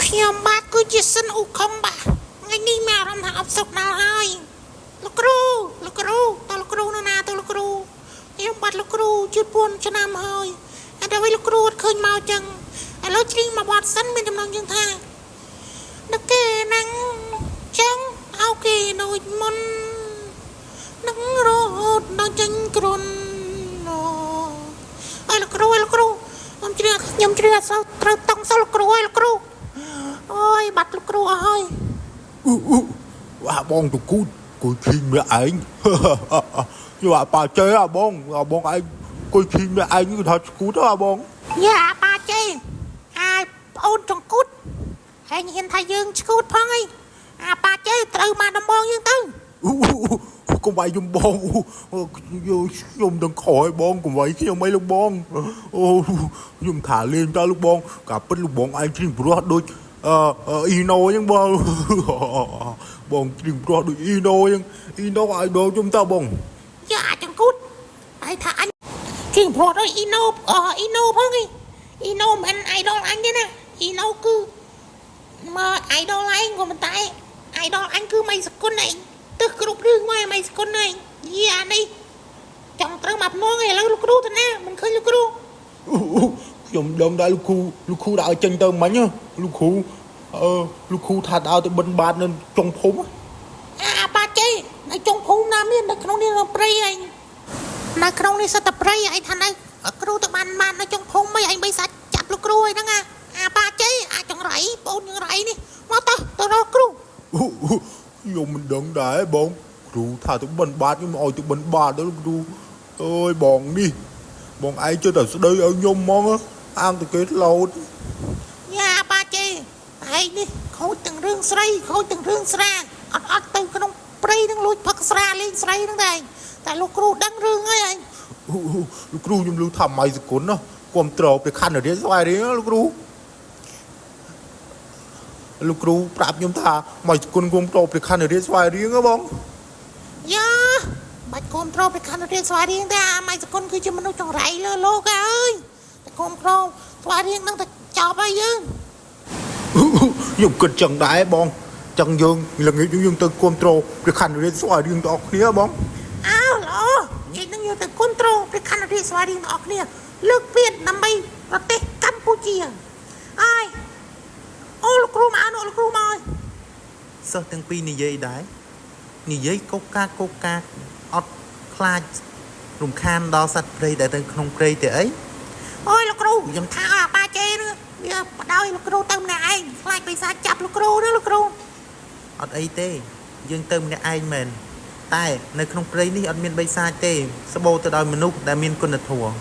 ខ្ញុំបាទគឺជាសិនអ៊ូខុងបាទថ្ងៃនេះមានអារម្មណ៍ថាអបសុកដល់ហើយលោកគ្រូតើលោកគ្រូនៅណាទៅលោកគ្រូខ្ញុំបាត់លោកគ្រូជឿពួនឆ្នាំហើយតែដល់លោកគ្រូអត់ឃើញមកចឹងឥឡូវជ្រីងមកវត្តសិនមានចំណងយើងថាដឹកគេហ្នឹងចឹងអោគេដូចមុននឹងរហូតដល់ចេញគ្រុនអើលោកគ្រូខ្ញុំជ្រាបសូវត្រូវតង់សលោកគ្រូហើយលោកគ្រូអូយបាត់លោកគ្រូអស់ហើយបងទៅគូគួយឈីម្នាក់ឯងយកអាប៉ាចេបងឯងគួយឈីម្នាក់ឯងគឺថាស្គូតបងយ៉ាអាប៉ាចេហើយប្អូនចង្កូតហើយហ៊ានថាយើងស្គូតផងអីអាប៉ាចេត្រូវមកដំបងយើងទៅកុំវាយខ្ញុំបងខ្ញុំដឹងខឲ្យបងកុំវាយខ្ញុំអីលោកបងខ្ញុំថាលេងតើលោកបងកាពិតលោកបងឯងជ្រីងព្រោះដូចអ៊ីណូអញ្ចឹងបងជ្រីងព្រោះដូចអ៊ីណូអញ្ចឹងអ៊ីណូឲ្យដងខ្ញុំតើបងយ៉ាចង្កូតហើយថាអញជ្រីងព្រោះដូចអ៊ីណូផងអីអ៊ីណូមិនអាយដលអញទេណាអ៊ីណូគឺមកអាយដលឯងក៏ប៉ុន្តែអាយដលអញគឺមិនសគុណឯងទឹកគ្រប់រឿងមកមិនសគុណឯងយ៉ានេះចង់ត្រូវមកភ្នងឯឥឡូវលោកគ្រូទៅណាមិនឃើញលោកគ្រូខ្ញុំដឹងដែរលោកគ្រូដើរចេញទៅមិញលោកគ្រូថាដើរទៅបិណ្ឌបាតនៅចុងភូមិអាបាត់ចេនៅចុងភូមិណាមាននៅក្នុងនេះព្រៃឯងនៅក្នុងនេះសិតតែព្រៃឯងថានៅគ្រូទៅបាននៅចុងភូមិអីឯងបីសាច់ចាប់លោកគ្រូឯហ្នឹងអាបាត់ចេអាចង្រៃបងចង្រៃនេះមកទៅរកគ្រូខ្ញុំមិនដឹងដែរបងគ្រូថាទៅបិណ្ឌបាតខ្ញុំឲ្យទៅបិណ្ឌបាតទៅលោកគ្រូអើយបងនេះបងឯងជឿតែស្ដីឲ្យខ្ញុំហ្មងអាងទៅគេឡូតយ៉ាបាចេឯងនេះខូចទាំងរឿងស្រីខូចទាំងរឿងស្រាអត់ទៅក្នុងព្រៃនឹងលួចផឹកស្រាលេងស្រីហ្នឹងដែរតែលោកគ្រូដឹងរឿងហើយឯងលោកគ្រូខ្ញុំឮថាម៉ៃសគុណណាគ្រប់ត្រទៅខណ្ឌរៀនស្វាយរៀងលោកគ្រូប្រាប់ខ្ញុំថាម៉ៃសគុណគ្រប់ត្រទៅខណ្ឌរៀនស្វាយរៀងហ៎បងយ៉ាបាច់គ្រប់ត្រទៅខណ្ឌរៀនស្វាយរៀងតែម៉ៃសគុណគឺជាមនុស្សចង្រៃលើលោកអើយតែគ្រប់ត្រស្វាយរៀងនឹងតែចប់ហើយយើងខ្ញុំគិតចឹងដែរបងចឹងយើងល្ងាចយើងទៅគ្រប់ត្រទៅខណ្ឌរៀនស្វាយរៀងទាំងអស់គ្នាបងអើល្អនិយាយនឹងយើងទៅគ្រប់ត្រទៅខណ្ឌរៀនស្វាយរៀងទាំងអស់គ្នាលើកពាក្យដើម្បីប្រទេសកម្ពុជាហើយអូលោកគ្រូមកលោកគ្រូមកសិស្សទាំងពីរនិយាយដែរនិយាយកុកកាអត់ខ្លាចរំខានដល់សត្វព្រៃដែលទៅក្នុងព្រៃទេអីអូយលោកគ្រូខ្ញុំថាអាប៉ាចេនេះវាបដ ாய் លោកគ្រូទៅម្នាក់ឯងខ្លាចបិសាចចាប់លោកគ្រូណាលោកគ្រូអត់អីទេយើងទៅម្នាក់ឯងមែនតែនៅក្នុងព្រៃនេះអត់មានបិសាចទេសបោទៅដោយមនុស្សដែលមានគុណធម៌